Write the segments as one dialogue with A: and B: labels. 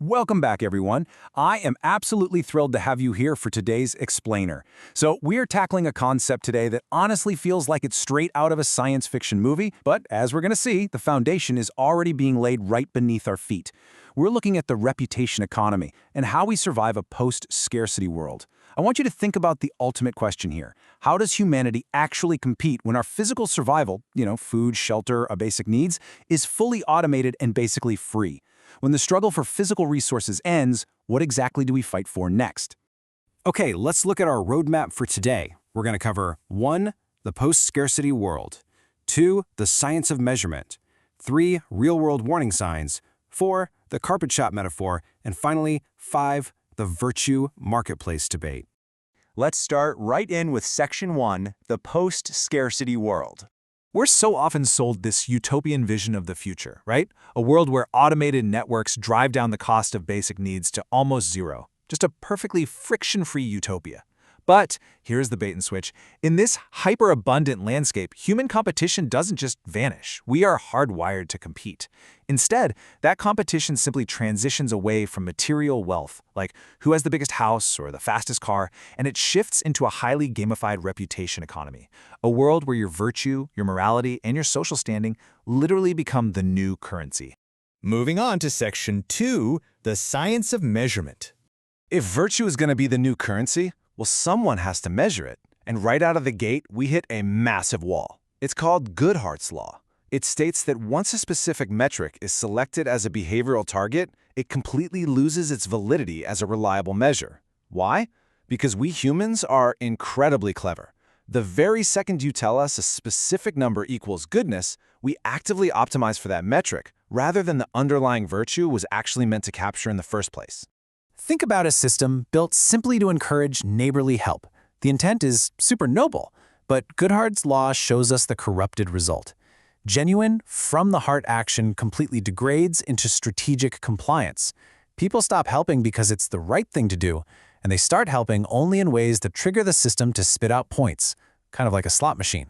A: Welcome back, everyone. I am absolutely thrilled to have you here for today's Explainer. So we are tackling a concept today that honestly feels like it's straight out of a science fiction movie, but as we're going to see, the foundation is already being laid right beneath our feet. We're looking at the reputation economy and how we survive a post-scarcity world. I want you to think about the ultimate question here. How does humanity actually compete when our physical survival, food, shelter, our basic needs, is fully automated and basically free? When the struggle for physical resources ends, what exactly do we fight for next?
B: Okay, let's look at our roadmap for today. We're going to cover 1. The post-scarcity world, 2. The science of measurement, 3. Real-world warning signs, 4. The carpet shop metaphor, and finally, 5. The virtue marketplace debate.
C: Let's start right in with Section 1, the post-scarcity world.
A: We're so often sold this utopian vision of the future, right? A world where automated networks drive down the cost of basic needs to almost zero. Just a perfectly friction-free utopia. But here's the bait and switch. In this hyper-abundant landscape, human competition doesn't just vanish. We are hardwired to compete. Instead, that competition simply transitions away from material wealth, like who has the biggest house or the fastest car, and it shifts into a highly gamified reputation economy. A world where your virtue, your morality, and your social standing literally become the new currency.
C: Moving on to Section 2, the science of measurement.
A: If virtue is going to be the new currency, well, someone has to measure it. And right out of the gate, we hit a massive wall. It's called Goodhart's Law. It states that once a specific metric is selected as a behavioral target, it completely loses its validity as a reliable measure. Why? Because we humans are incredibly clever. The very second you tell us a specific number equals goodness, we actively optimize for that metric, rather than the underlying virtue was actually meant to capture in the first place.
B: Think about a system built simply to encourage neighborly help. The intent is super noble, but Goodhart's Law shows us the corrupted result. Genuine, from-the-heart action completely degrades into strategic compliance. People stop helping because it's the right thing to do, and they start helping only in ways that trigger the system to spit out points, kind of like a slot machine.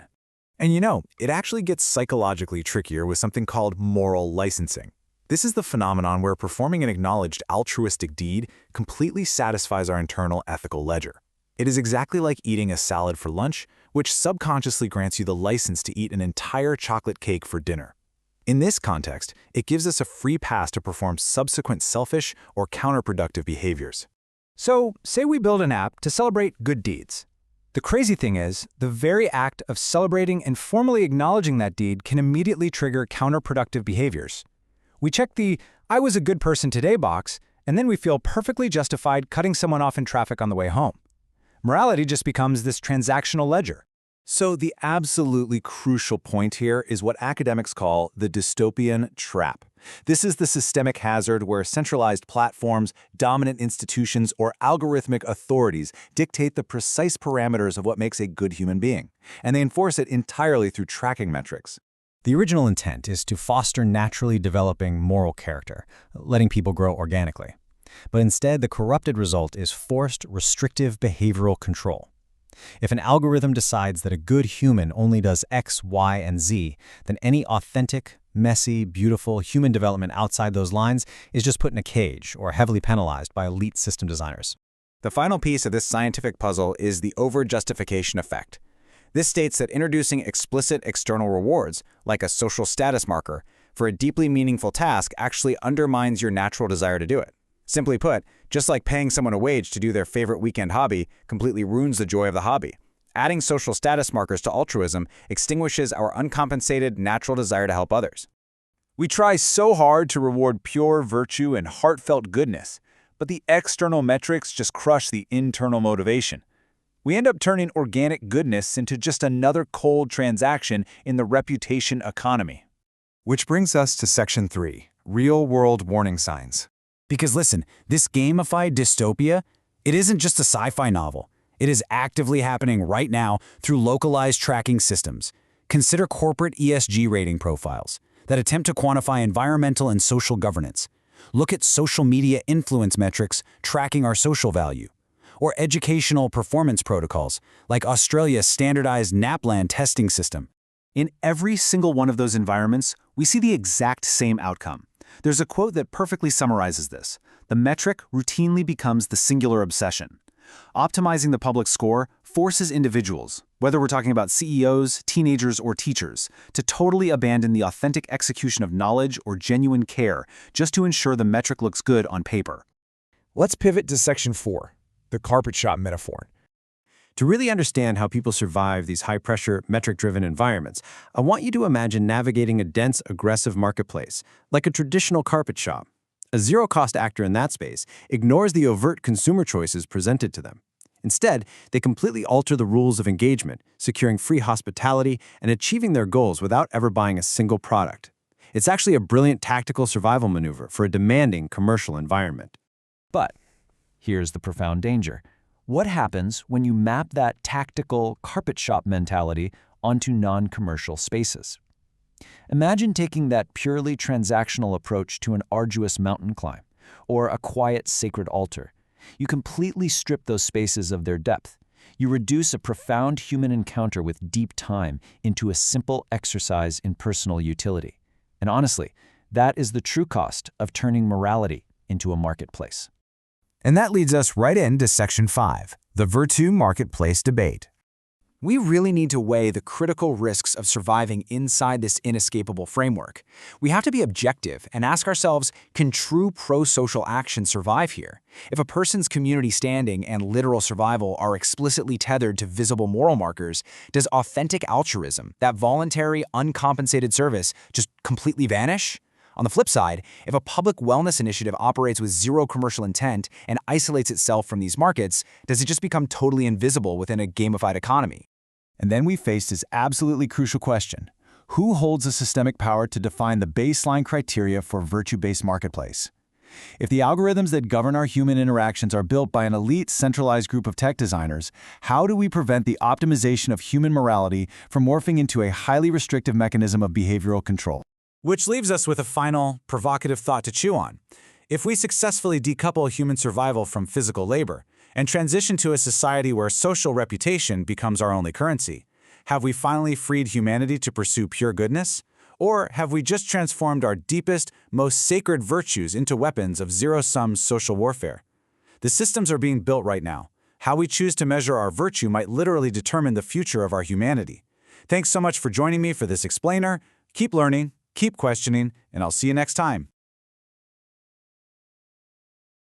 A: And it actually gets psychologically trickier with something called moral licensing. This is the phenomenon where performing an acknowledged altruistic deed completely satisfies our internal ethical ledger. It is exactly like eating a salad for lunch, which subconsciously grants you the license to eat an entire chocolate cake for dinner. In this context, it gives us a free pass to perform subsequent selfish or counterproductive behaviors.
D: So, say we build an app to celebrate good deeds. The crazy thing is, the very act of celebrating and formally acknowledging that deed can immediately trigger counterproductive behaviors. We check the "I was a good person today" box, and then we feel perfectly justified cutting someone off in traffic on the way home. Morality just becomes this transactional ledger.
A: So the absolutely crucial point here is what academics call the dystopian trap. This is the systemic hazard where centralized platforms, dominant institutions, or algorithmic authorities dictate the precise parameters of what makes a good human being, and they enforce it entirely through tracking metrics.
B: The original intent is to foster naturally developing moral character, letting people grow organically. But instead, the corrupted result is forced, restrictive behavioral control. If an algorithm decides that a good human only does X, Y, and Z, then any authentic, messy, beautiful human development outside those lines is just put in a cage or heavily penalized by elite system designers.
C: The final piece of this scientific puzzle is the over-justification effect. This states that introducing explicit external rewards, like a social status marker, for a deeply meaningful task actually undermines your natural desire to do it. Simply put, just like paying someone a wage to do their favorite weekend hobby completely ruins the joy of the hobby, adding social status markers to altruism extinguishes our uncompensated natural desire to help others.
A: We try so hard to reward pure virtue and heartfelt goodness, but the external metrics just crush the internal motivation. We end up turning organic goodness into just another cold transaction in the reputation economy.
E: Which brings us to Section 3, Real-World Warning Signs.
B: Because listen, this gamified dystopia, it isn't just a sci-fi novel. It is actively happening right now through localized tracking systems. Consider corporate ESG rating profiles that attempt to quantify environmental and social governance. Look at social media influence metrics tracking our social value. Or educational performance protocols, like Australia's standardized NAPLAN testing system.
A: In every single one of those environments, we see the exact same outcome. There's a quote that perfectly summarizes this. The
F: the metric routinely becomes the singular obsession. Optimizing the public score forces individuals, whether we're talking about CEOs, teenagers, or teachers, to totally abandon the authentic execution of knowledge or genuine care just to ensure the metric looks good on paper.
G: Let's pivot to Section 4, the carpet shop metaphor.
H: To really understand how people survive these high-pressure, metric-driven environments, I want you to imagine navigating a dense, aggressive marketplace, like a traditional carpet shop. A zero-cost actor in that space ignores the overt consumer choices presented to them. Instead, they completely alter the rules of engagement, securing free hospitality and achieving their goals without ever buying a single product. It's actually a brilliant tactical survival maneuver for a demanding commercial environment.
I: But here's the profound danger. What happens when you map that tactical carpet shop mentality onto non-commercial spaces? Imagine taking that purely transactional approach to an arduous mountain climb or a quiet sacred altar. You completely strip those spaces of their depth. You reduce a profound human encounter with deep time into a simple exercise in personal utility. And honestly, that is the true cost of turning morality into a marketplace.
B: And that leads us right into Section 5, the Virtue Marketplace Debate.
D: We really need to weigh the critical risks of surviving inside this inescapable framework. We have to be objective and ask ourselves, can true pro-social action survive here? If a person's community standing and literal survival are explicitly tethered to visible moral markers, does authentic altruism, that voluntary, uncompensated service, just completely vanish? On the flip side, if a public wellness initiative operates with zero commercial intent and isolates itself from these markets, does it just become totally invisible within a gamified economy?
F: And then we face this absolutely crucial question. Who holds the systemic power to define the baseline criteria for virtue-based marketplace? If the algorithms that govern our human interactions are built by an elite centralized group of tech designers, how do we prevent the optimization of human morality from morphing into a highly restrictive mechanism of behavioral control?
A: Which leaves us with a final, provocative thought to chew on. If we successfully decouple human survival from physical labor and transition to a society where social reputation becomes our only currency, have we finally freed humanity to pursue pure goodness? Or have we just transformed our deepest, most sacred virtues into weapons of zero-sum social warfare? The systems are being built right now. How we choose to measure our virtue might literally determine the future of our humanity. Thanks so much for joining me for this explainer. Keep learning, keep questioning, and I'll see you next time.